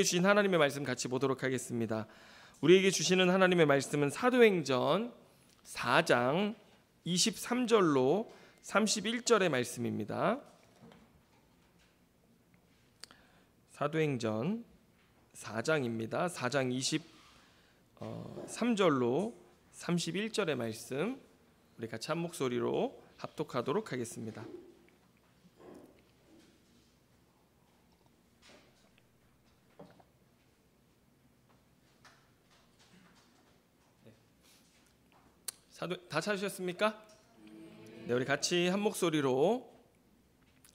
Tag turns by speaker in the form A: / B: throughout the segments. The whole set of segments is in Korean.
A: 주신 하나님의 말씀 같이 보도록 하겠습니다. 우리에게 주시는 하나님의 말씀은 사도행전 4장 23절로 31절의 말씀입니다. 사도행전 4장입니다. 4장 23절로 31절의 말씀 우리 같이 한 목소리로 합독하도록 하겠습니다. 다 찾으셨습니까? 네, 우리 같이 한 목소리로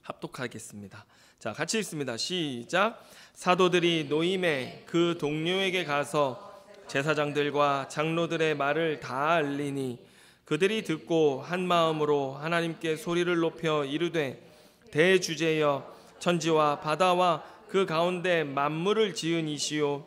A: 합독하겠습니다. 자, 같이 읽습니다. 시작. 사도들이 노임에 그 동료에게 가서 제사장들과 장로들의 말을 다 알리니 그들이 듣고 한 마음으로 하나님께 소리를 높여 이르되 대주제여 천지와 바다와 그 가운데 만물을 지은 이시요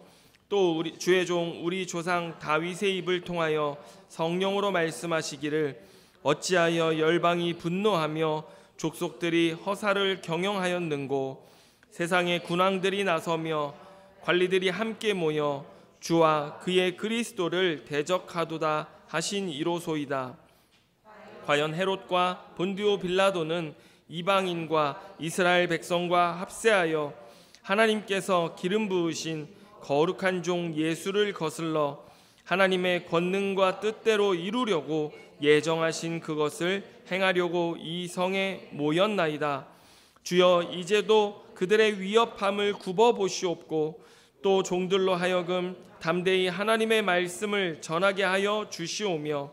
A: 또 우리 주의 종 우리 조상 다윗의 입을 통하여 성령으로 말씀하시기를 어찌하여 열방이 분노하며 족속들이 허사를 경영하였는고 세상의 군왕들이 나서며 관리들이 함께 모여 주와 그의 그리스도를 대적하도다 하신 이로소이다. 과연 헤롯과 본디오 빌라도는 이방인과 이스라엘 백성과 합세하여 하나님께서 기름 부으신 거룩한 종 예수를 거슬러 하나님의 권능과 뜻대로 이루려고 예정하신 그것을 행하려고 이 성에 모였나이다. 주여 이제도 그들의 위협함을 굽어보시옵고 또 종들로 하여금 담대히 하나님의 말씀을 전하게 하여 주시오며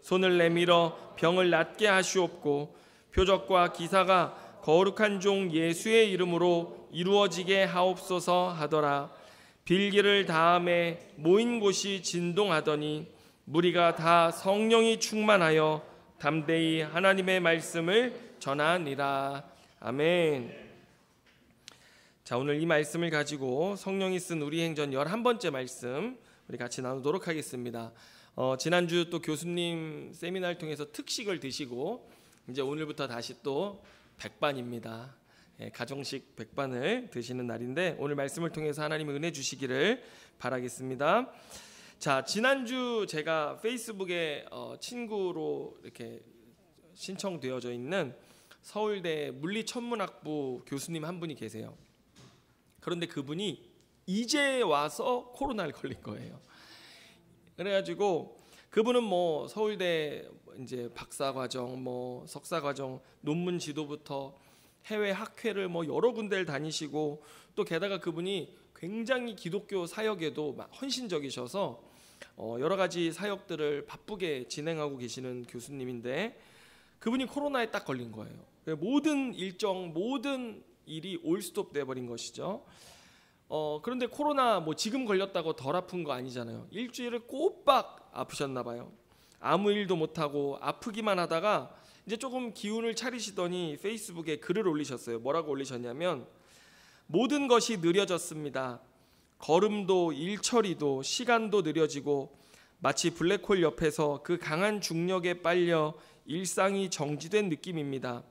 A: 손을 내밀어 병을 낫게 하시옵고 표적과 기사가 거룩한 종 예수의 이름으로 이루어지게 하옵소서 하더라. 빌기를 다함에 모인 곳이 진동하더니 무리가 다 성령이 충만하여 담대히 하나님의 말씀을 전하니라. 아멘. 자, 오늘 이 말씀을 가지고 성령이 쓴 우리 행전 11번째 말씀 우리 같이 나누도록 하겠습니다. 지난주 또 교수님 세미나를 통해서 특식을 드시고 이제 오늘부터 다시 또 백반입니다. 가정식 백반을 드시는 날인데 오늘 말씀을 통해서 하나님의 은혜 주시기를 바라겠습니다. 자, 지난주 제가 페이스북에 친구로 이렇게 신청되어져 있는 서울대 물리천문학부 교수님 한 분이 계세요. 그런데 그분이 이제 와서 코로나를 걸린 거예요. 그래가지고 그분은 뭐 서울대 이제 박사과정, 뭐 석사과정 논문 지도부터 해외 학회를 뭐 여러 군데를 다니시고 또 게다가 그분이 굉장히 기독교 사역에도 헌신적이셔서 여러 가지 사역들을 바쁘게 진행하고 계시는 교수님인데 그분이 코로나에 딱 걸린 거예요. 모든 일정, 모든 일이 올스톱 돼버린 것이죠. 그런데 코로나 뭐 지금 걸렸다고 덜 아픈 거 아니잖아요. 일주일을 꼬박 아프셨나 봐요. 아무 일도 못하고 아프기만 하다가 이제 조금 기운을 차리시더니 페이스북에 글을 올리셨어요. 뭐라고 올리셨냐면 모든 것이 느려졌습니다. 걸음도 일처리도 시간도 느려지고 마치 블랙홀 옆에서 그 강한 중력에 빨려 일상이 정지된 느낌입니다.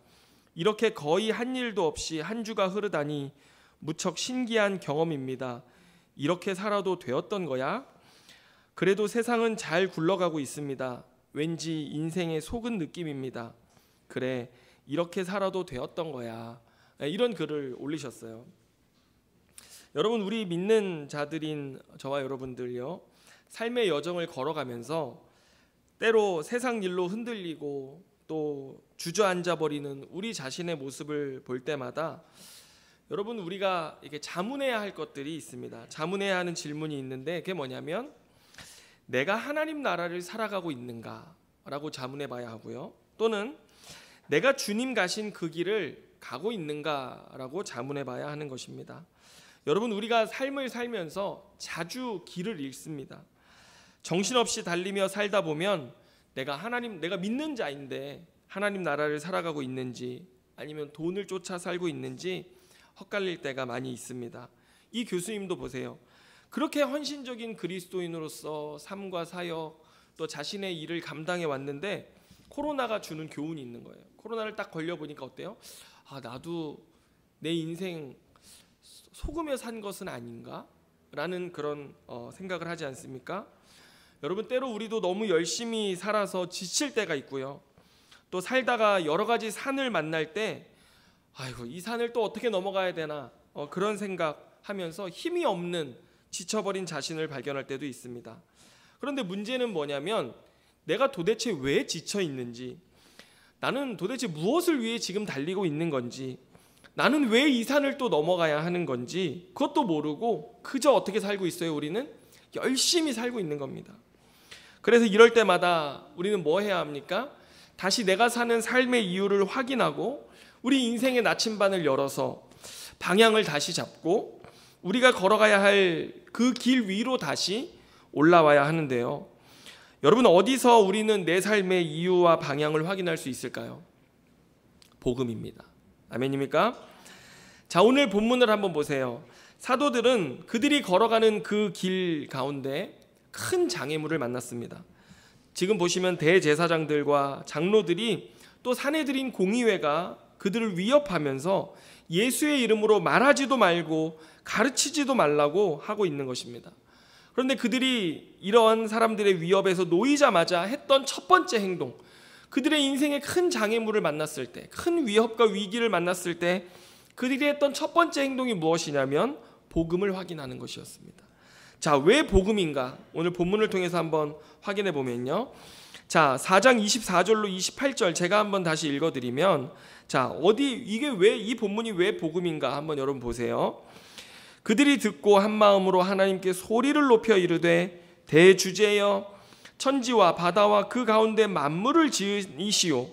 A: 이렇게 거의 한 일도 없이 한 주가 흐르다니 무척 신기한 경험입니다. 이렇게 살아도 되었던 거야? 그래도 세상은 잘 굴러가고 있습니다. 왠지 인생에 속은 느낌입니다. 그래, 이렇게 살아도 되었던 거야. 이런 글을 올리셨어요. 여러분, 우리 믿는 자들인 저와 여러분들요, 삶의 여정을 걸어가면서 때로 세상 일로 흔들리고 또 주저앉아 버리는 우리 자신의 모습을 볼 때마다 여러분, 우리가 이렇게 자문해야 할 것들이 있습니다. 자문해야 하는 질문이 있는데 그게 뭐냐면 내가 하나님 나라를 살아가고 있는가라고 자문해 봐야 하고요. 또는 내가 주님 가신 그 길을 가고 있는가라고 자문해 봐야 하는 것입니다. 여러분, 우리가 삶을 살면서 자주 길을 잃습니다. 정신없이 달리며 살다 보면 내가 믿는 자인데 하나님 나라를 살아가고 있는지 아니면 돈을 쫓아 살고 있는지 헛갈릴 때가 많이 있습니다. 이 교수님도 보세요. 그렇게 헌신적인 그리스도인으로서 삶과 사역 또 자신의 일을 감당해 왔는데 코로나가 주는 교훈이 있는 거예요. 코로나를 딱 걸려보니까 어때요? 나도 내 인생 속으며 산 것은 아닌가? 라는 그런 생각을 하지 않습니까? 여러분, 때로 우리도 너무 열심히 살아서 지칠 때가 있고요. 또 살다가 여러 가지 산을 만날 때 아이고, 이 산을 또 어떻게 넘어가야 되나 그런 생각하면서 힘이 없는, 지쳐버린 자신을 발견할 때도 있습니다. 그런데 문제는 뭐냐면 내가 도대체 왜 지쳐 있는지, 나는 도대체 무엇을 위해 지금 달리고 있는 건지, 나는 왜 이 산을 또 넘어가야 하는 건지 그것도 모르고 그저 어떻게 살고 있어요? 우리는 열심히 살고 있는 겁니다. 그래서 이럴 때마다 우리는 뭐 해야 합니까? 다시 내가 사는 삶의 이유를 확인하고 우리 인생의 나침반을 열어서 방향을 다시 잡고 우리가 걸어가야 할 그 길 위로 다시 올라와야 하는데요. 여러분, 어디서 우리는 내 삶의 이유와 방향을 확인할 수 있을까요? 복음입니다. 아멘입니까? 자, 오늘 본문을 한번 보세요. 사도들은 그들이 걸어가는 그 길 가운데 큰 장애물을 만났습니다. 지금 보시면 대제사장들과 장로들이 또 사내들인 공의회가 그들을 위협하면서 예수의 이름으로 말하지도 말고 가르치지도 말라고 하고 있는 것입니다. 그런데 그들이 이러한 사람들의 위협에서 놓이자마자 했던 첫 번째 행동, 그들의 인생에 큰 장애물을 만났을 때, 큰 위협과 위기를 만났을 때 그들이 했던 첫 번째 행동이 무엇이냐면 복음을 확인하는 것이었습니다. 자, 왜 복음인가? 오늘 본문을 통해서 한번 확인해 보면요. 자, 4장 24절로 28절 제가 한번 다시 읽어드리면, 자, 이게 왜, 이 본문이 왜 복음인가 한번 여러분 보세요. 그들이 듣고 한 마음으로 하나님께 소리를 높여 이르되, 대주제여 천지와 바다와 그 가운데 만물을 지으시오,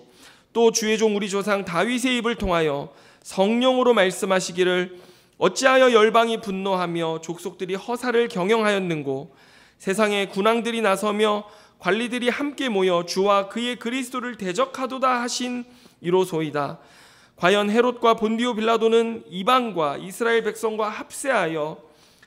A: 또 주의 종 우리 조상 다윗의 입을 통하여 성령으로 말씀하시기를 어찌하여 열방이 분노하며 족속들이 허사를 경영하였는고, 세상의 군왕들이 나서며 관리들이 함께 모여 주와 그의 그리스도를 대적하도다 하신 이로소이다. 과연 헤롯과 본디오 빌라도는 이방과 이스라엘 백성과 합세하여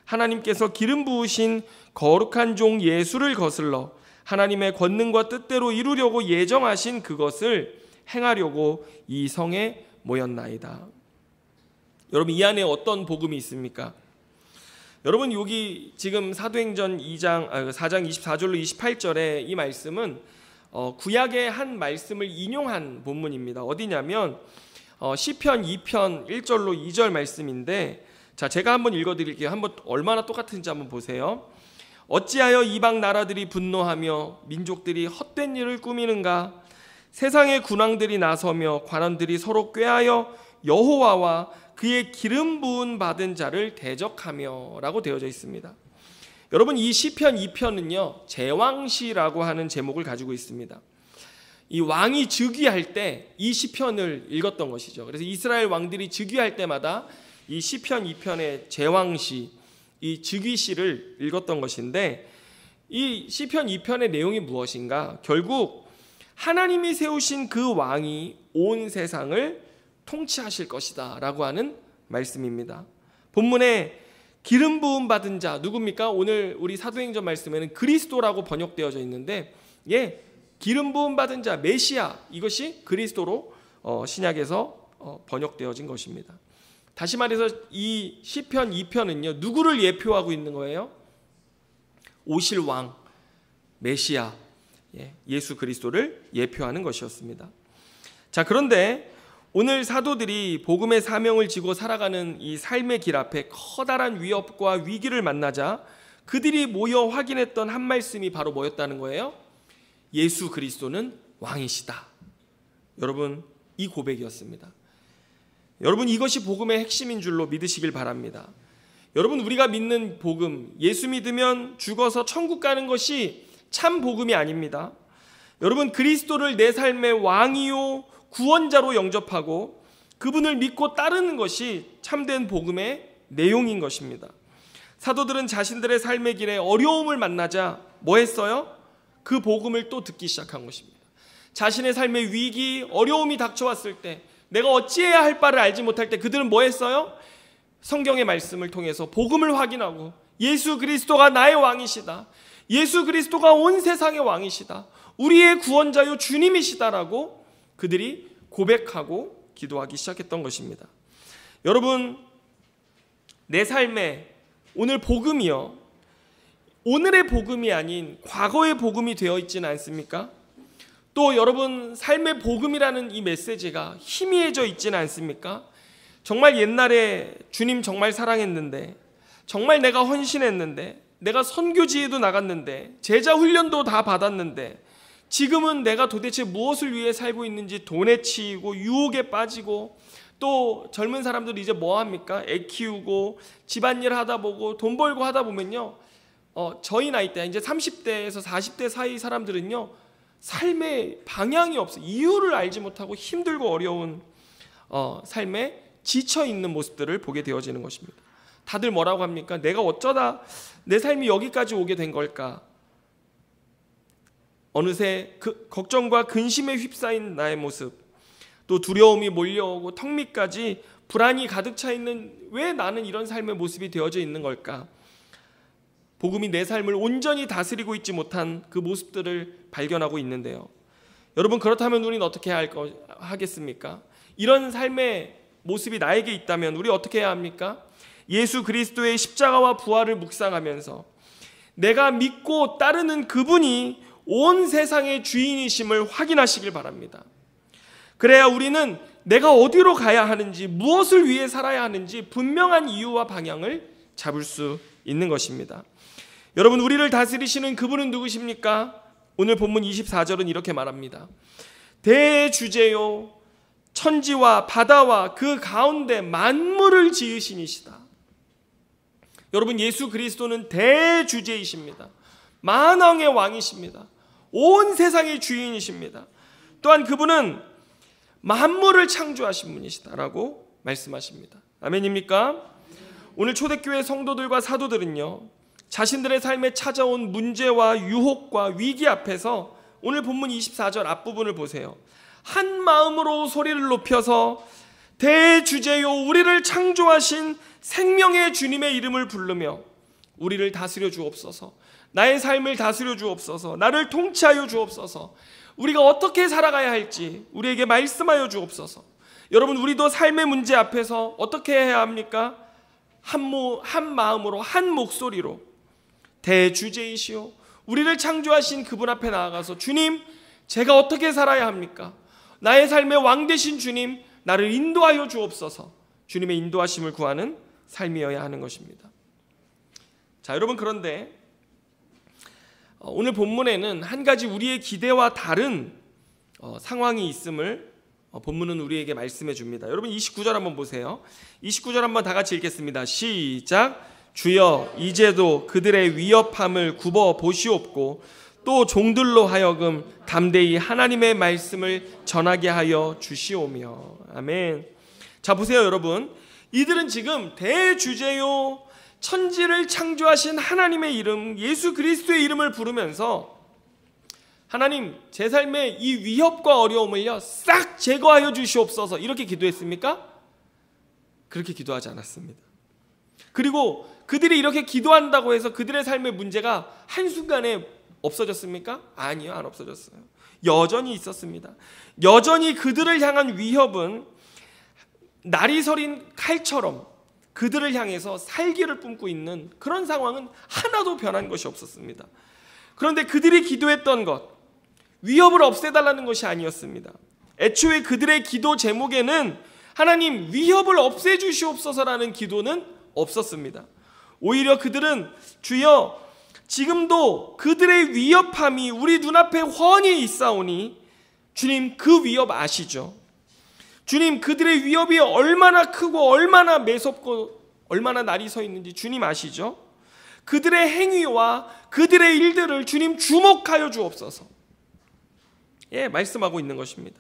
A: 하나님께서 기름 부으신 거룩한 종 예수를 거슬러 하나님의 권능과 뜻대로 이루려고 예정하신 그것을 행하려고 이 성에 모였나이다. 여러분, 이 안에 어떤 복음이 있습니까? 여러분, 여기 지금 사도행전 4장 24절로 28절의 이 말씀은 구약의 한 말씀을 인용한 본문입니다. 어디냐면 시편 2편 1절로 2절 말씀인데, 자, 제가 한번 읽어드릴게요. 한번 얼마나 똑같은지 한번 보세요. 어찌하여 이방 나라들이 분노하며 민족들이 헛된 일을 꾸미는가? 세상의 군왕들이 나서며 관원들이 서로 꾀하여 여호와와 그의 기름 부은 받은 자를 대적하며 라고 되어져 있습니다. 여러분, 이 시편 2편은요 제왕시라고 하는 제목을 가지고 있습니다. 이 왕이 즉위할 때 이 시편을 읽었던 것이죠. 그래서 이스라엘 왕들이 즉위할 때마다 이 시편 2편의 제왕시, 이 즉위시를 읽었던 것인데, 이 시편 2편의 내용이 무엇인가? 결국 하나님이 세우신 그 왕이 온 세상을 통치하실 것이다 라고 하는 말씀입니다. 본문에 기름 부음 받은 자 누굽니까? 오늘 우리 사도행전 말씀에는 그리스도라고 번역되어져 있는데, 기름 부음 받은 자 메시아, 이것이 그리스도로 신약에서 번역되어진 것입니다. 다시 말해서 이 시편 2편은요 누구를 예표하고 있는 거예요? 오실 왕 메시아, 예수 그리스도를 예표하는 것이었습니다. 자, 그런데 오늘 사도들이 복음의 사명을 지고 살아가는 이 삶의 길 앞에 커다란 위협과 위기를 만나자 그들이 모여 확인했던 한 말씀이 바로 뭐였다는 거예요? 예수 그리스도는 왕이시다. 여러분, 이 고백이었습니다. 여러분, 이것이 복음의 핵심인 줄로 믿으시길 바랍니다. 여러분, 우리가 믿는 복음, 예수 믿으면 죽어서 천국 가는 것이 참 복음이 아닙니다. 여러분, 그리스도를 내 삶의 왕이요 구원자로 영접하고 그분을 믿고 따르는 것이 참된 복음의 내용인 것입니다. 사도들은 자신들의 삶의 길에 어려움을 만나자 뭐 했어요? 그 복음을 또 듣기 시작한 것입니다. 자신의 삶의 위기, 어려움이 닥쳐왔을 때, 내가 어찌해야 할 바를 알지 못할 때 그들은 뭐 했어요? 성경의 말씀을 통해서 복음을 확인하고 예수 그리스도가 나의 왕이시다, 예수 그리스도가 온 세상의 왕이시다, 우리의 구원자요 주님이시다라고 그들이 고백하고 기도하기 시작했던 것입니다. 여러분, 내 삶에 오늘 복음이요, 오늘의 복음이 아닌 과거의 복음이 되어 있지는 않습니까? 또 여러분, 삶의 복음이라는 이 메시지가 희미해져 있지는 않습니까? 정말 옛날에 주님 정말 사랑했는데, 정말 내가 헌신했는데, 내가 선교지에도 나갔는데, 제자 훈련도 다 받았는데, 지금은 내가 도대체 무엇을 위해 살고 있는지 돈에 치이고 유혹에 빠지고, 또 젊은 사람들 이제 뭐 합니까? 애 키우고 집안일 하다 보고 돈 벌고 하다 보면요, 저희 나이 때 이제 30대에서 40대 사이 사람들은요, 삶의 방향이 없어, 이유를 알지 못하고 힘들고 어려운 삶에 지쳐 있는 모습들을 보게 되어지는 것입니다. 다들 뭐라고 합니까? 내가 어쩌다 내 삶이 여기까지 오게 된 걸까? 어느새 그 걱정과 근심에 휩싸인 나의 모습, 또 두려움이 몰려오고 턱 밑까지 불안이 가득 차 있는, 왜 나는 이런 삶의 모습이 되어져 있는 걸까? 복음이 내 삶을 온전히 다스리고 있지 못한 그 모습들을 발견하고 있는데요. 여러분, 그렇다면 우리는 어떻게 하겠습니까? 이런 삶의 모습이 나에게 있다면 우리 어떻게 해야 합니까? 예수 그리스도의 십자가와 부활을 묵상하면서 내가 믿고 따르는 그분이 온 세상의 주인이심을 확인하시길 바랍니다. 그래야 우리는 내가 어디로 가야 하는지, 무엇을 위해 살아야 하는지 분명한 이유와 방향을 잡을 수 있는 것입니다. 여러분, 우리를 다스리시는 그분은 누구십니까? 오늘 본문 24절은 이렇게 말합니다. 대주제요, 천지와 바다와 그 가운데 만물을 지으신 이시다. 여러분, 예수 그리스도는 대주제이십니다. 만왕의 왕이십니다. 온 세상의 주인이십니다. 또한 그분은 만물을 창조하신 분이시다라고 말씀하십니다. 아멘입니까? 오늘 초대교회 성도들과 사도들은요, 자신들의 삶에 찾아온 문제와 유혹과 위기 앞에서 오늘 본문 24절 앞부분을 보세요. 한 마음으로 소리를 높여서 대주제요, 우리를 창조하신 생명의 주님의 이름을 부르며 우리를 다스려 주옵소서, 나의 삶을 다스려 주옵소서, 나를 통치하여 주옵소서, 우리가 어떻게 살아가야 할지 우리에게 말씀하여 주옵소서. 여러분, 우리도 삶의 문제 앞에서 어떻게 해야 합니까? 한 마음으로, 한 목소리로 대주제이시오, 우리를 창조하신 그분 앞에 나아가서 주님, 제가 어떻게 살아야 합니까? 나의 삶의 왕 되신 주님, 나를 인도하여 주옵소서. 주님의 인도하심을 구하는 삶이어야 하는 것입니다. 자, 여러분, 그런데 오늘 본문에는 한 가지 우리의 기대와 다른 상황이 있음을 본문은 우리에게 말씀해 줍니다. 여러분, 29절 한번 보세요. 29절 한번 다 같이 읽겠습니다. 시작. 주여, 이제도 그들의 위협함을 굽어 보시옵고 또 종들로 하여금 담대히 하나님의 말씀을 전하게 하여 주시오며. 아멘. 자, 보세요 여러분, 이들은 지금 대주제요, 천지를 창조하신 하나님의 이름, 예수 그리스도의 이름을 부르면서 하나님, 제 삶의 이 위협과 어려움을요 싹 제거하여 주시옵소서, 이렇게 기도했습니까? 그렇게 기도하지 않았습니다. 그리고 그들이 이렇게 기도한다고 해서 그들의 삶의 문제가 한순간에 없어졌습니까? 아니요, 안 없어졌어요. 여전히 있었습니다. 여전히 그들을 향한 위협은 날이 서린 칼처럼 그들을 향해서 살기를 뿜고 있는 그런 상황은 하나도 변한 것이 없었습니다. 그런데 그들이 기도했던 것, 위협을 없애달라는 것이 아니었습니다. 애초에 그들의 기도 제목에는 하나님, 위협을 없애주시옵소서라는 기도는 없었습니다. 오히려 그들은 주여, 지금도 그들의 위협함이 우리 눈앞에 훤히 있사오니 주님, 그 위협 아시죠? 주님, 그들의 위협이 얼마나 크고 얼마나 매섭고 얼마나 날이 서 있는지 주님 아시죠? 그들의 행위와 그들의 일들을 주님 주목하여 주옵소서. 예, 말씀하고 있는 것입니다.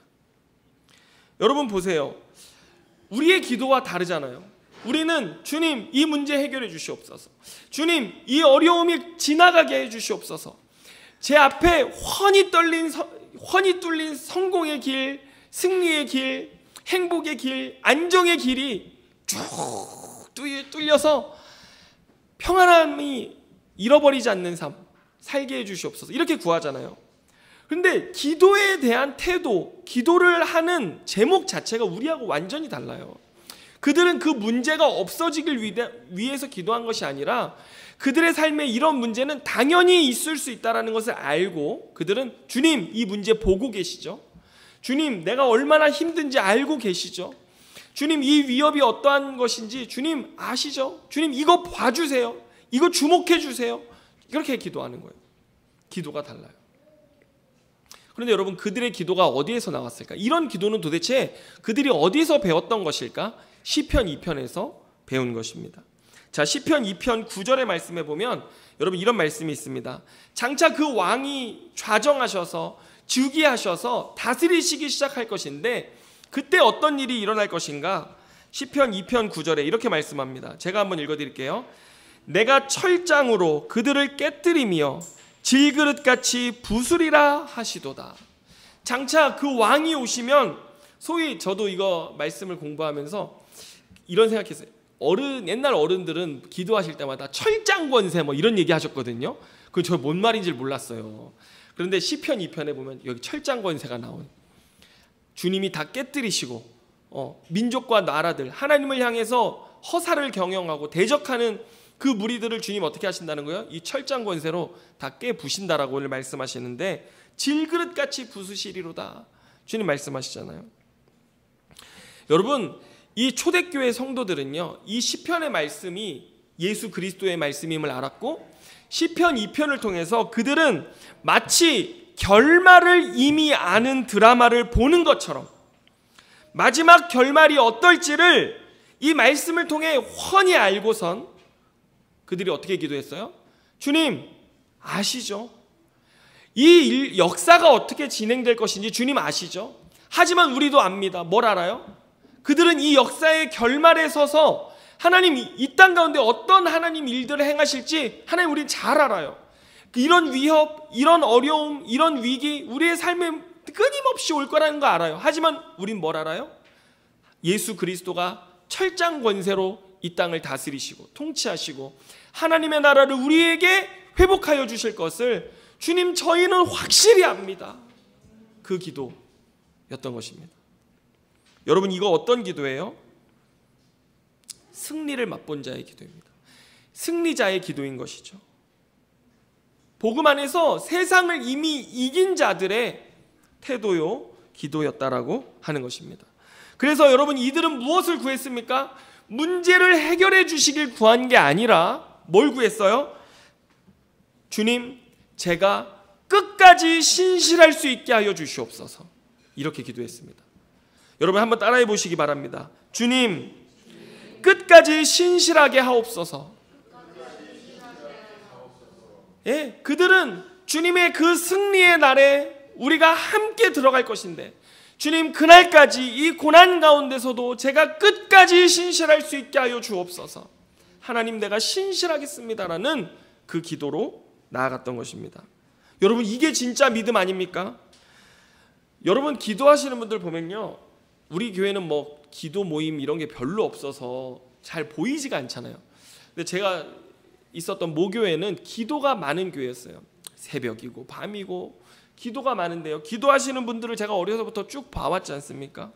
A: 여러분 보세요. 우리의 기도와 다르잖아요. 우리는 주님, 이 문제 해결해 주시옵소서. 주님, 이 어려움이 지나가게 해 주시옵소서. 제 앞에 훤히 뚫린 성공의 길, 승리의 길, 행복의 길, 안정의 길이 쭉 뚫려서 평안함이 잃어버리지 않는 삶 살게 해 주시옵소서, 이렇게 구하잖아요. 그런데 기도에 대한 태도, 기도를 하는 제목 자체가 우리하고 완전히 달라요. 그들은 그 문제가 없어지길 위해서 기도한 것이 아니라 그들의 삶에 이런 문제는 당연히 있을 수 있다는 것을 알고 그들은 주님, 이 문제 보고 계시죠. 주님, 내가 얼마나 힘든지 알고 계시죠. 주님, 이 위협이 어떠한 것인지 주님 아시죠. 주님, 이거 봐주세요. 이거 주목해 주세요. 이렇게 기도하는 거예요. 기도가 달라요. 그런데 여러분, 그들의 기도가 어디에서 나왔을까? 이런 기도는 도대체 그들이 어디서 배웠던 것일까? 시편 2편에서 배운 것입니다. 자, 시편 2편 9절의 말씀에 보면 여러분 이런 말씀이 있습니다. 장차 그 왕이 좌정하셔서 즉위하셔서 다스리시기 시작할 것인데 그때 어떤 일이 일어날 것인가? 시편 2편 9절에 이렇게 말씀합니다. 제가 한번 읽어드릴게요. 내가 철장으로 그들을 깨뜨리며 질그릇같이 부수리라 하시도다. 장차 그 왕이 오시면, 소위 저도 이거 말씀을 공부하면서 이런 생각했어요. 옛날 어른들은 기도하실 때마다 철장 권세 뭐 이런 얘기 하셨거든요. 그건 저 뭔 말인지 몰랐어요. 그런데 시편 2편에 보면 여기 철장 권세가 나온, 주님이 다 깨뜨리시고 민족과 나라들, 하나님을 향해서 허사를 경영하고 대적하는 그 무리들을 주님 어떻게 하신다는 거예요? 이 철장 권세로 다 깨부신다라고 오늘 말씀하시는데, 질그릇같이 부수시리로다 주님 말씀하시잖아요. 여러분, 이 초대교회 성도들은요, 이 시편의 말씀이 예수 그리스도의 말씀임을 알았고 시편 2편을 통해서 그들은 마치 결말을 이미 아는 드라마를 보는 것처럼 마지막 결말이 어떨지를 이 말씀을 통해 훤히 알고선 그들이 어떻게 기도했어요? 주님 아시죠? 이 역사가 어떻게 진행될 것인지 주님 아시죠? 하지만 우리도 압니다. 뭘 알아요? 그들은 이 역사의 결말에 서서 하나님 이 땅 가운데 어떤 하나님 일들을 행하실지 하나님 우리는 잘 알아요. 이런 위협, 이런 어려움, 이런 위기 우리의 삶에 끊임없이 올 거라는 거 알아요. 하지만 우린 뭘 알아요? 예수 그리스도가 철장 권세로 이 땅을 다스리시고 통치하시고 하나님의 나라를 우리에게 회복하여 주실 것을 주님 저희는 확실히 압니다. 그 기도였던 것입니다. 여러분, 이거 어떤 기도예요? 승리를 맛본 자의 기도입니다. 승리자의 기도인 것이죠. 복음 안에서 세상을 이미 이긴 자들의 태도요 기도였다라고 하는 것입니다. 그래서 여러분, 이들은 무엇을 구했습니까? 문제를 해결해 주시길 구한 게 아니라 뭘 구했어요? 주님, 제가 끝까지 신실할 수 있게 하여 주시옵소서. 이렇게 기도했습니다. 여러분 한번 따라해 보시기 바랍니다. 주님, 끝까지 신실하게 하옵소서. 예, 그들은 주님의 그 승리의 날에 우리가 함께 들어갈 것인데, 주님 그날까지 이 고난 가운데서도 제가 끝까지 신실할 수 있게 하여 주옵소서. 하나님, 내가 신실하겠습니다라는 그 기도로 나아갔던 것입니다. 여러분, 이게 진짜 믿음 아닙니까? 여러분, 기도하시는 분들 보면요, 우리 교회는 뭐 기도 모임 이런 게 별로 없어서 잘 보이지가 않잖아요. 근데 제가 있었던 모교회는 기도가 많은 교회였어요. 새벽이고 밤이고 기도가 많은데요, 기도하시는 분들을 제가 어려서부터 쭉 봐왔지 않습니까?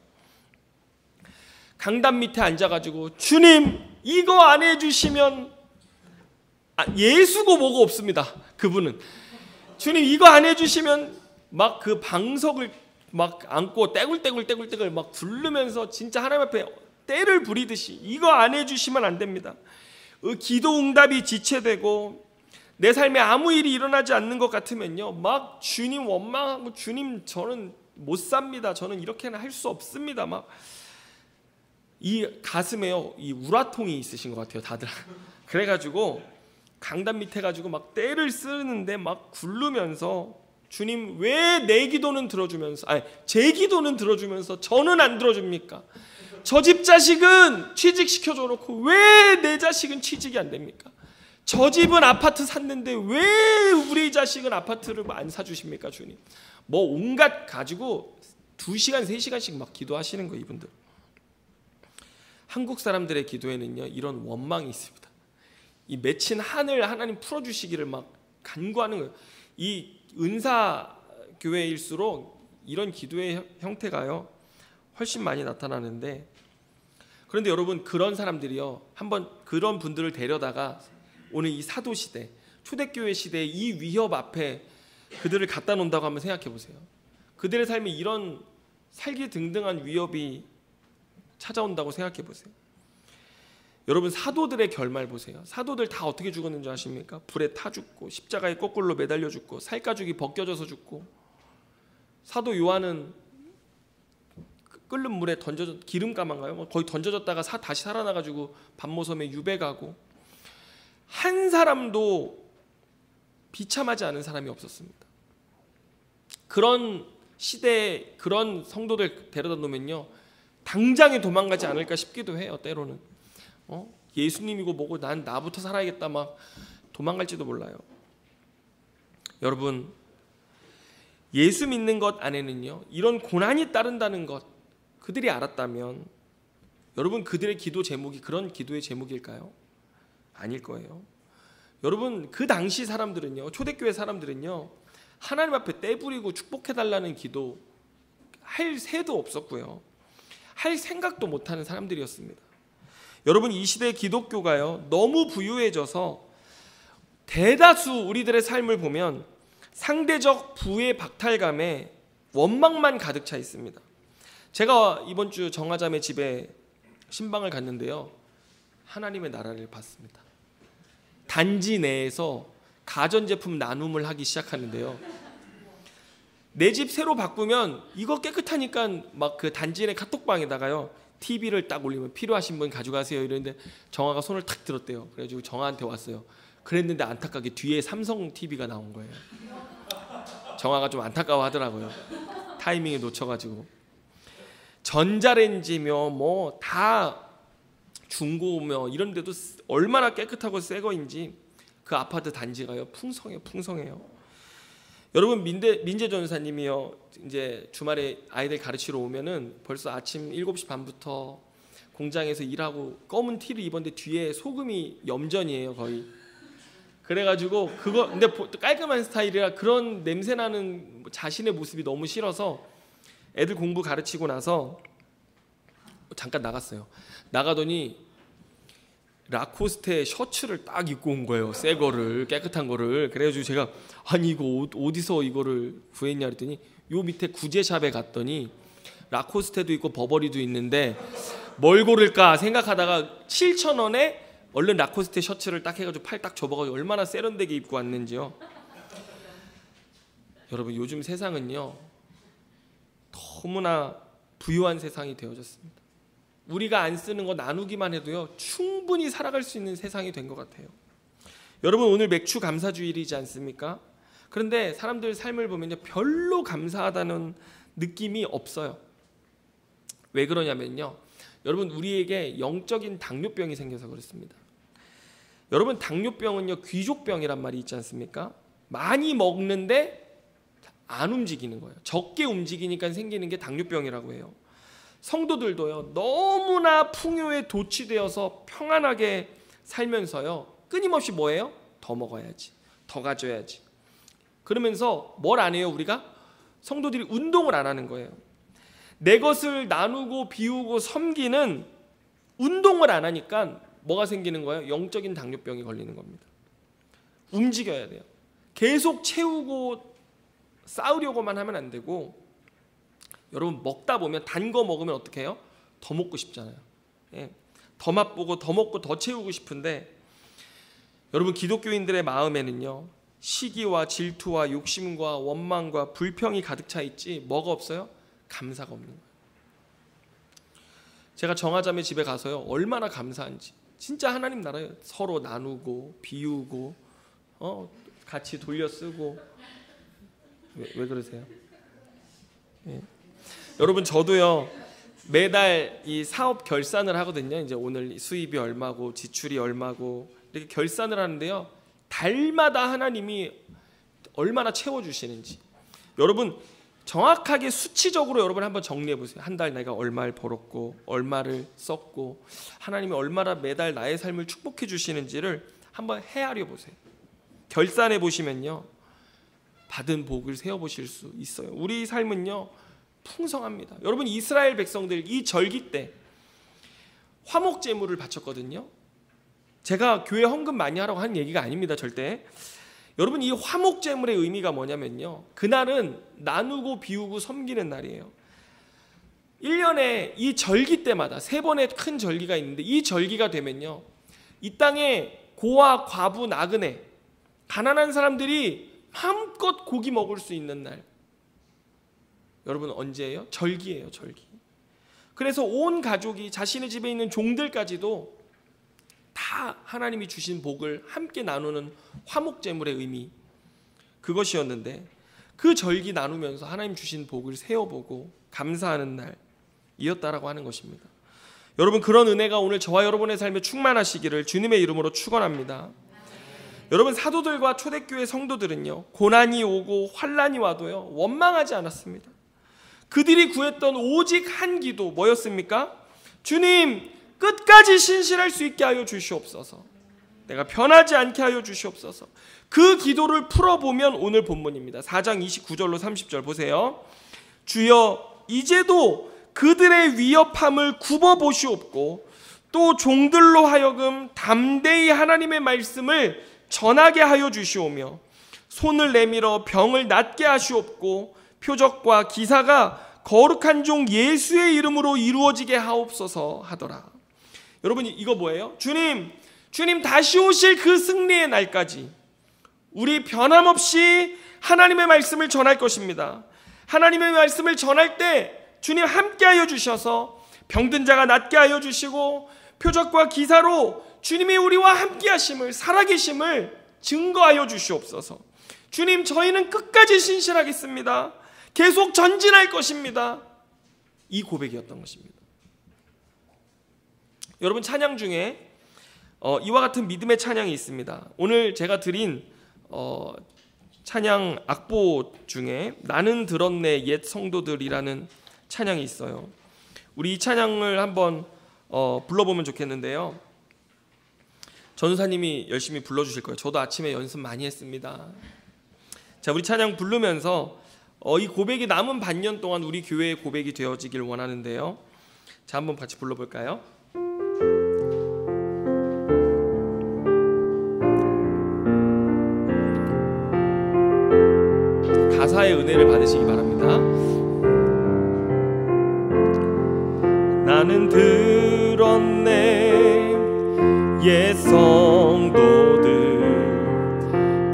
A: 강단 밑에 앉아가지고 주님 이거 안 해주시면, 예수고 뭐고 없습니다. 그분은 주님 이거 안 해주시면 막 그 방석을 막 안고 떼굴떼굴 막 굴르면서 진짜 하나님 앞에 떼를 부리듯이 이거 안 해주시면 안 됩니다. 기도 응답이 지체되고 내 삶에 아무 일이 일어나지 않는 것 같으면요, 막 주님 원망하고 주님 저는 못 삽니다. 저는 이렇게는 할 수 없습니다. 막 이 가슴에요, 이 우라통이 있으신 것 같아요, 다들. 그래가지고 강단 밑에 가지고 막 떼를 쓰는데 막 굴르면서 주님 왜 내 기도는 들어주면서, 제 기도는 들어주면서 저는 안 들어줍니까? 저 집 자식은 취직시켜줘 놓고 왜 내 자식은 취직이 안 됩니까? 저 집은 아파트 샀는데 왜 우리 자식은 아파트를 안 사주십니까 주님? 뭐 온갖 가지고 2시간 3시간씩 막 기도하시는 거예요, 이분들. 한국 사람들의 기도에는요 이런 원망이 있습니다. 이 맺힌 한을 하나님 풀어주시기를 막 간구하는 거예요. 이 은사 교회일수록 이런 기도의 형태가요 훨씬 많이 나타나는데, 그런데 여러분, 그런 사람들이요, 한번 그런 분들을 데려다가 오늘 이 사도시대, 초대교회 시대의 이 위협 앞에 그들을 갖다 놓는다고 한번 생각해 보세요. 그들의 삶에 이런 살기 등등한 위협이 찾아온다고 생각해 보세요. 여러분, 사도들의 결말 보세요. 사도들 다 어떻게 죽었는지 아십니까? 불에 타 죽고, 십자가에 거꾸로 매달려 죽고, 살가죽이 벗겨져서 죽고, 사도 요한은 끓는 물에 던져졌, 기름감인가요? 거의 던져졌다가 다시 살아나가지고 반모섬에 유배가고, 한 사람도 비참하지 않은 사람이 없었습니다. 그런 시대에 그런 성도들 데려다 놓으면요, 당장에 도망가지 않을까 싶기도 해요. 때로는 예수님이고 뭐고 난 나부터 살아야겠다 막 도망갈지도 몰라요. 여러분, 예수 믿는 것 안에는요, 이런 고난이 따른다는 것 그들이 알았다면, 여러분, 그들의 기도 제목이 그런 기도의 제목일까요? 아닐 거예요. 여러분, 그 당시 사람들은요, 초대교회 사람들은요, 하나님 앞에 떼부리고 축복해달라는 기도 할 새도 없었고요, 할 생각도 못하는 사람들이었습니다. 여러분, 이 시대 기독교가요, 너무 부유해져서 대다수 우리들의 삶을 보면 상대적 부의 박탈감에 원망만 가득 차 있습니다. 제가 이번 주 정화자매 집에 신방을 갔는데요, 하나님의 나라를 봤습니다. 단지 내에서 가전제품 나눔을 하기 시작하는데요, 내 집 새로 바꾸면 이거 깨끗하니까 막 그 단지 내 카톡방에다가요, TV를 딱 올리면 필요하신 분 가져가세요 이러는데, 정화가 손을 탁 들었대요. 그래가지고 정화한테 왔어요. 그랬는데 안타깝게 뒤에 삼성 TV가 나온 거예요. 정화가 좀 안타까워하더라고요. 타이밍에 놓쳐가지고. 전자레인지며 뭐 다 중고며 이런 데도 얼마나 깨끗하고 새 거인지 그 아파트 단지가요, 풍성해요. 여러분, 민재 전사님이요, 이제 주말에 아이들 가르치러 오면은 벌써 아침 7시 반부터 공장에서 일하고 검은 티를 입었는데 뒤에 소금이 염전이에요, 거의. 그래가지고 그거 근데 깔끔한 스타일이라 그런 냄새 나는 자신의 모습이 너무 싫어서 애들 공부 가르치고 나서 잠깐 나갔어요. 나가더니 라코스테 셔츠를 딱 입고 온 거예요. 새 거를, 깨끗한 거를. 그래가지고 제가 아니 이거 어디서 이거를 구했냐 그랬더니 요 밑에 구제샵에 갔더니 라코스테도 있고 버버리도 있는데 뭘 고를까 생각하다가 7,000원에 얼른 라코스테 셔츠를 딱 해가지고 팔 딱 접어가지고 얼마나 세련되게 입고 왔는지요. 여러분, 요즘 세상은요, 너무나 부유한 세상이 되어졌습니다. 우리가 안 쓰는 거 나누기만 해도요, 충분히 살아갈 수 있는 세상이 된 것 같아요. 여러분, 오늘 맥주 감사주일이지 않습니까? 그런데 사람들 삶을 보면요, 별로 감사하다는 느낌이 없어요. 왜 그러냐면요, 여러분, 우리에게 영적인 당뇨병이 생겨서 그렇습니다. 여러분, 당뇨병은요, 귀족병이란 말이 있지 않습니까? 많이 먹는데 안 움직이는 거예요. 적게 움직이니까 생기는 게 당뇨병이라고 해요. 성도들도요, 너무나 풍요에 도취되어서 평안하게 살면서요, 끊임없이 뭐예요? 더 먹어야지, 더 가져야지. 그러면서 뭘 안 해요? 우리가? 성도들이 운동을 안 하는 거예요. 내 것을 나누고 비우고 섬기는 운동을 안 하니까 뭐가 생기는 거예요? 영적인 당뇨병이 걸리는 겁니다. 움직여야 돼요. 계속 채우고 싸우려고만 하면 안 되고, 여러분, 먹다 보면 단 거 먹으면 어떻게 해요? 더 먹고 싶잖아요. 예. 더 맛보고 더 먹고 더 채우고 싶은데, 여러분, 기독교인들의 마음에는요, 시기와 질투와 욕심과 원망과 불평이 가득 차 있지 뭐가 없어요? 감사가 없는 거예요. 제가 정화자매 집에 가서요, 얼마나 감사한지. 진짜 하나님 나라예요. 서로 나누고 비우고 같이 돌려 쓰고. 왜 그러세요? 예. 여러분, 저도요, 매달 이 사업 결산을 하거든요. 이제 오늘 수입이 얼마고 지출이 얼마고 이렇게 결산을 하는데요, 달마다 하나님이 얼마나 채워주시는지. 여러분, 정확하게 수치적으로 여러분 한번 정리해 보세요. 한 달 내가 얼마를 벌었고 얼마를 썼고 하나님이 얼마나 매달 나의 삶을 축복해 주시는지를 한번 헤아려 보세요. 결산해 보시면요, 받은 복을 세어 보실 수 있어요. 우리 삶은요, 풍성합니다. 여러분, 이스라엘 백성들 이 절기 때 화목 제물을 바쳤거든요. 제가 교회 헌금 많이 하라고 하는 얘기가 아닙니다, 절대. 여러분, 이 화목 제물의 의미가 뭐냐면요, 그날은 나누고 비우고 섬기는 날이에요. 1년에 이 절기 때마다 3번의 큰 절기가 있는데, 이 절기가 되면요, 이 땅에 고아, 과부, 나그네, 가난한 사람들이 마음껏 고기 먹을 수 있는 날. 여러분, 언제예요? 절기예요, 절기. 그래서 온 가족이, 자신의 집에 있는 종들까지도 다 하나님이 주신 복을 함께 나누는 화목제물의 의미, 그것이었는데, 그 절기 나누면서 하나님 주신 복을 세어보고 감사하는 날이었다라고 하는 것입니다. 여러분, 그런 은혜가 오늘 저와 여러분의 삶에 충만하시기를 주님의 이름으로 축원합니다. 여러분, 사도들과 초대교회 성도들은요, 고난이 오고 환난이 와도요, 원망하지 않았습니다. 그들이 구했던 오직 한 기도 뭐였습니까? 주님, 끝까지 신실할 수 있게 하여 주시옵소서. 내가 변하지 않게 하여 주시옵소서. 그 기도를 풀어보면 오늘 본문입니다. 4장 29절로 30절 보세요. 주여, 이제도 그들의 위협함을 굽어보시옵고 또 종들로 하여금 담대히 하나님의 말씀을 전하게 하여 주시오며 손을 내밀어 병을 낫게 하시옵고 표적과 기사가 거룩한 종 예수의 이름으로 이루어지게 하옵소서 하더라. 여러분, 이거 뭐예요? 주님 다시 오실 그 승리의 날까지 우리 변함없이 하나님의 말씀을 전할 것입니다. 하나님의 말씀을 전할 때 주님 함께하여 주셔서 병든 자가 낫게 하여 주시고 표적과 기사로 주님이 우리와 함께하심을, 살아계심을 증거하여 주시옵소서. 주님, 저희는 끝까지 신실하겠습니다. 계속 전진할 것입니다. 이 고백이었던 것입니다. 여러분, 찬양 중에 이와 같은 믿음의 찬양이 있습니다. 오늘 제가 드린 찬양 악보 중에 나는 들었네 옛 성도들이라는 찬양이 있어요. 우리 이 찬양을 한번 불러보면 좋겠는데요. 전우사님이 열심히 불러주실 거예요. 저도 아침에 연습 많이 했습니다. 자, 우리 찬양 부르면서 이 고백이 남은 반년 동안 우리 교회의 고백이 되어지길 원하는데요. 자, 한번 같이 불러볼까요? 가사의 은혜를 받으시기 바랍니다. 나는 들었네 옛 성도들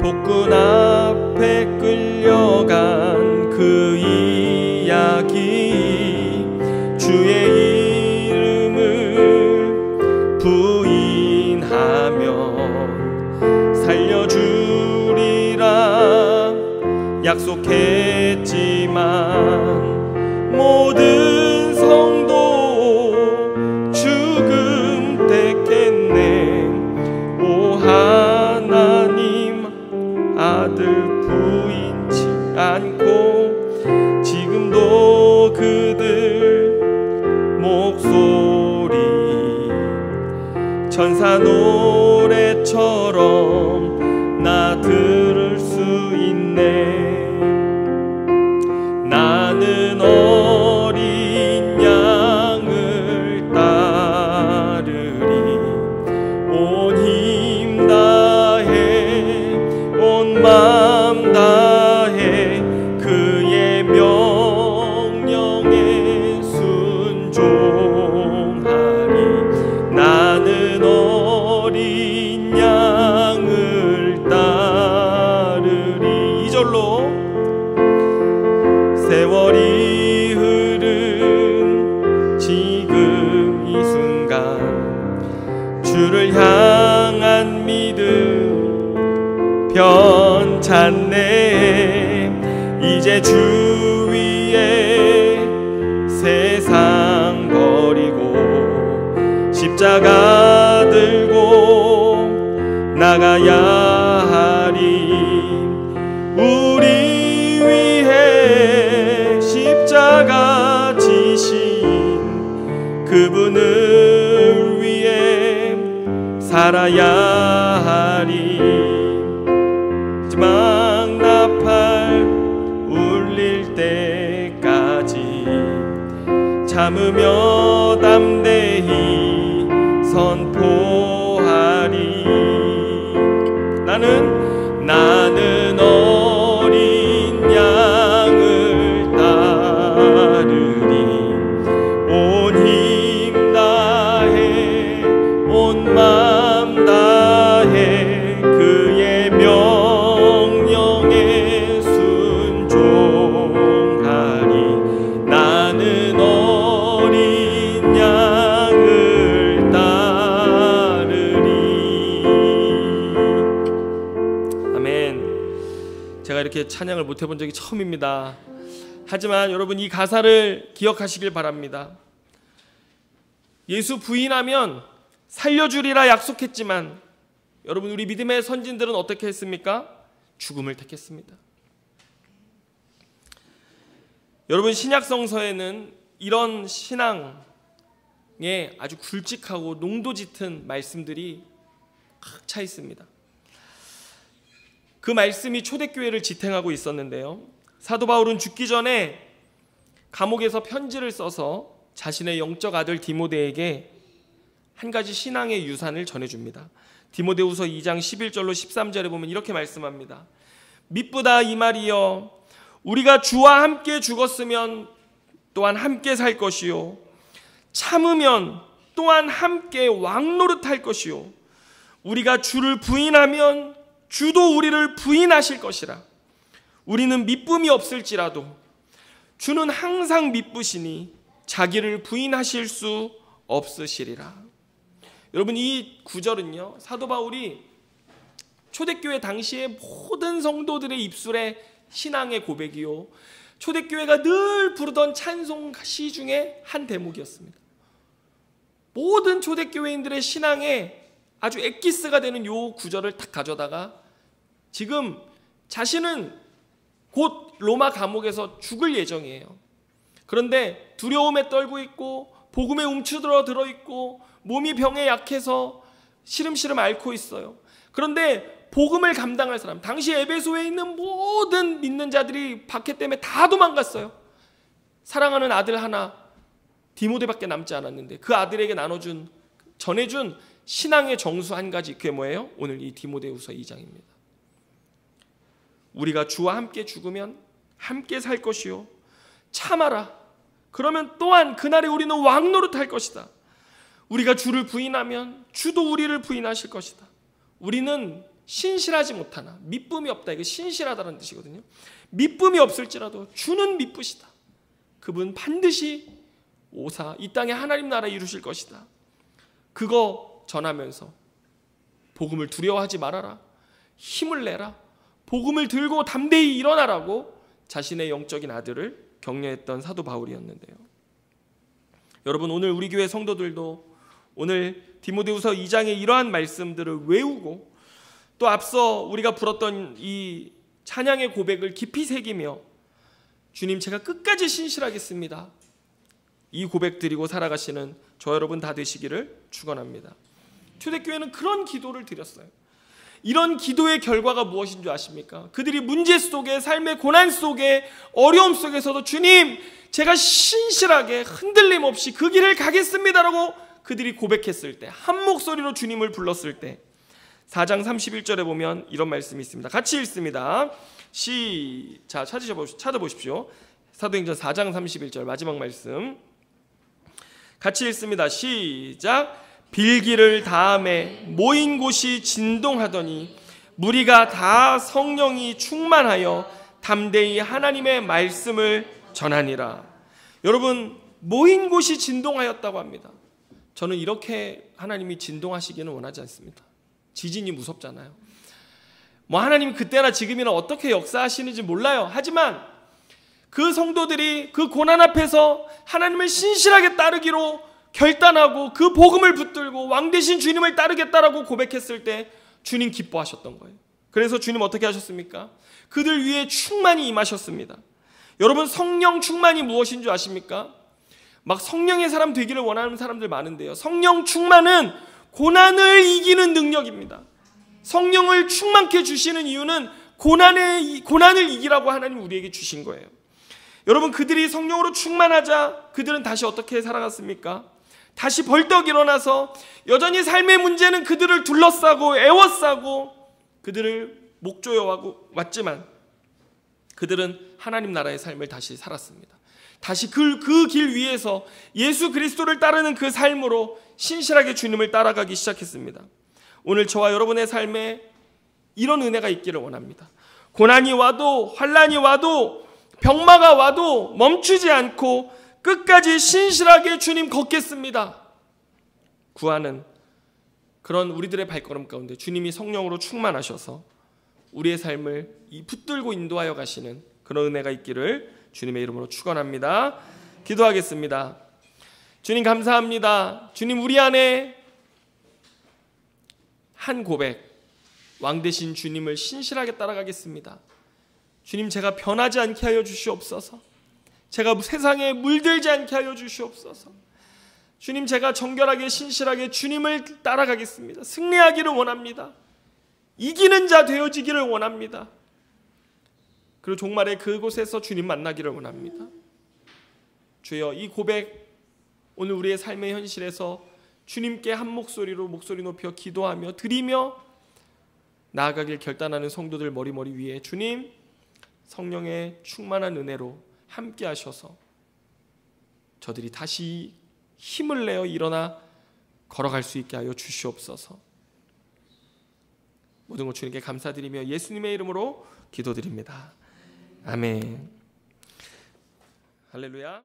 A: 복근 앞에 끌려간 그 이야기 주의 이름을 부인하면 살려주리라 약속했지만 모든 성도 죽음 택했네. 오 하나님 아들 부인치 않고 지금도 그들 목소리 천사 노래처럼 나 들을 수 있네. 나는 어린 양을 따르리 온 힘 다해 온 맘 다해 그의 명령에 순종하리. 나는 어린 양을 따르리. 2절로 세월이 흐른 지금 이 순간 주를 향한 믿음 변찮네. 이제 주 위에 세상 버리고 십자가 들고 나가야 하리. 우리 위해 십자가 지신 그분을 위해 살아야 하리. 마지막 나팔 울릴 때까지 참으며 담대히 나는 어린 양을 따르리. 온 힘 다해 온 맘 다해 그의 명령에 순종하리. 나는 어린 양을 따르리. 아멘. 제가 이렇게 찬양을 못 해본 적이 처음입니다. 하지만 여러분, 이 가사를 기억하시길 바랍니다. 예수 부인하면 살려주리라 약속했지만 여러분, 우리 믿음의 선진들은 어떻게 했습니까? 죽음을 택했습니다. 여러분, 신약성서에는 이런 신앙에 아주 굵직하고 농도 짙은 말씀들이 꽉 차 있습니다. 그 말씀이 초대교회를 지탱하고 있었는데요, 사도 바울은 죽기 전에 감옥에서 편지를 써서 자신의 영적 아들 디모데에게 한 가지 신앙의 유산을 전해줍니다. 디모데후서 2장 11절로 13절에 보면 이렇게 말씀합니다. 미쁘다 이 말이여, 우리가 주와 함께 죽었으면 또한 함께 살 것이요, 참으면 또한 함께 왕노릇할 것이요, 우리가 주를 부인하면 주도 우리를 부인하실 것이라. 우리는 미쁨이 없을지라도 주는 항상 미쁘시니 자기를 부인하실 수 없으시리라. 여러분, 이 구절은요, 사도 바울이 초대교회 당시의 모든 성도들의 입술에 신앙의 고백이요, 초대교회가 늘 부르던 찬송시 중에 한 대목이었습니다. 모든 초대교회인들의 신앙에 아주 엑기스가 되는 요 구절을 딱 가져다가 지금 자신은 곧 로마 감옥에서 죽을 예정이에요. 그런데 두려움에 떨고 있고 복음에 움츠러 들어있고 몸이 병에 약해서 시름시름 앓고 있어요. 그런데 복음을 감당할 사람, 당시 에베소에 있는 모든 믿는 자들이 박해 때문에 다 도망갔어요. 사랑하는 아들 하나 디모데밖에 남지 않았는데 그 아들에게 전해준 신앙의 정수 한 가지, 그게 뭐예요? 오늘 이 디모데후서 2장입니다. 우리가 주와 함께 죽으면 함께 살 것이요, 참아라. 그러면 또한 그날에 우리는 왕노릇할 것이다. 우리가 주를 부인하면 주도 우리를 부인하실 것이다. 우리는 신실하지 못하나, 미쁨이 없다, 이게 신실하다는 뜻이거든요. 미쁨이 없을지라도 주는 미쁘시다. 그분 반드시 오사 이 땅에 하나님 나라 이루실 것이다. 그거 전하면서 복음을 두려워하지 말아라, 힘을 내라, 복음을 들고 담대히 일어나라고 자신의 영적인 아들을 격려했던 사도 바울이었는데요. 여러분, 오늘 우리 교회 성도들도 오늘 디모데후서 2장의 이러한 말씀들을 외우고 또 앞서 우리가 불었던 이 찬양의 고백을 깊이 새기며 주님, 제가 끝까지 신실하겠습니다, 이 고백 드리고 살아가시는 저 여러분 다 되시기를 축원합니다. 초대교회는 그런 기도를 드렸어요. 이런 기도의 결과가 무엇인 줄 아십니까? 그들이 문제 속에, 삶의 고난 속에, 어려움 속에서도 주님, 제가 신실하게 흔들림 없이 그 길을 가겠습니다라고 그들이 고백했을 때, 한 목소리로 주님을 불렀을 때 4장 31절에 보면 이런 말씀이 있습니다. 같이 읽습니다. 시작. 찾아보십시오. 사도행전 4장 31절 마지막 말씀 같이 읽습니다. 시작. 빌기를 다함에 모인 곳이 진동하더니 무리가 다 성령이 충만하여 담대히 하나님의 말씀을 전하니라. 여러분, 모인 곳이 진동하였다고 합니다. 저는 이렇게 하나님이 진동하시기는 원하지 않습니다. 지진이 무섭잖아요. 하나님이 그때나 지금이나 어떻게 역사하시는지 몰라요. 하지만 그 성도들이 그 고난 앞에서 하나님을 신실하게 따르기로 결단하고 그 복음을 붙들고 왕 대신 주님을 따르겠다라고 고백했을 때 주님 기뻐하셨던 거예요. 그래서 주님 어떻게 하셨습니까? 그들 위에 충만히 임하셨습니다. 여러분, 성령 충만이 무엇인 줄 아십니까? 막 성령의 사람 되기를 원하는 사람들 많은데요, 성령 충만은 고난을 이기는 능력입니다. 성령을 충만케 주시는 이유는 고난을 이기라고 하나님 우리에게 주신 거예요. 여러분, 그들이 성령으로 충만하자 그들은 다시 어떻게 살아갔습니까? 다시 벌떡 일어나서 여전히 삶의 문제는 그들을 둘러싸고 애워싸고 그들을 목조여 왔지만 그들은 하나님 나라의 삶을 다시 살았습니다. 다시 그 길 위에서 예수 그리스도를 따르는 그 삶으로 신실하게 주님을 따라가기 시작했습니다. 오늘 저와 여러분의 삶에 이런 은혜가 있기를 원합니다. 고난이 와도 환난이 와도 병마가 와도 멈추지 않고 끝까지 신실하게 주님 걷겠습니다 구하는 그런 우리들의 발걸음 가운데 주님이 성령으로 충만하셔서 우리의 삶을 붙들고 인도하여 가시는 그런 은혜가 있기를 주님의 이름으로 축원합니다. 기도하겠습니다. 주님 감사합니다. 주님, 우리 안에 한 고백, 왕 되신 주님을 신실하게 따라가겠습니다. 주님, 제가 변하지 않게 하여 주시옵소서. 제가 세상에 물들지 않게 하여 주시옵소서. 주님, 제가 정결하게 신실하게 주님을 따라가겠습니다. 승리하기를 원합니다. 이기는 자 되어지기를 원합니다. 그리고 종말에 그곳에서 주님 만나기를 원합니다. 주여, 이 고백 오늘 우리의 삶의 현실에서 주님께 한 목소리로 목소리 높여 기도하며 드리며 나아가길 결단하는 성도들 머리 위에 주님 성령의 충만한 은혜로 함께 하셔서 저들이 다시 힘을 내어 일어나 걸어갈 수 있게 하여 주시옵소서. 모든 것 주님께 감사드리며 예수님의 이름으로 기도드립니다. 아멘. 할렐루야.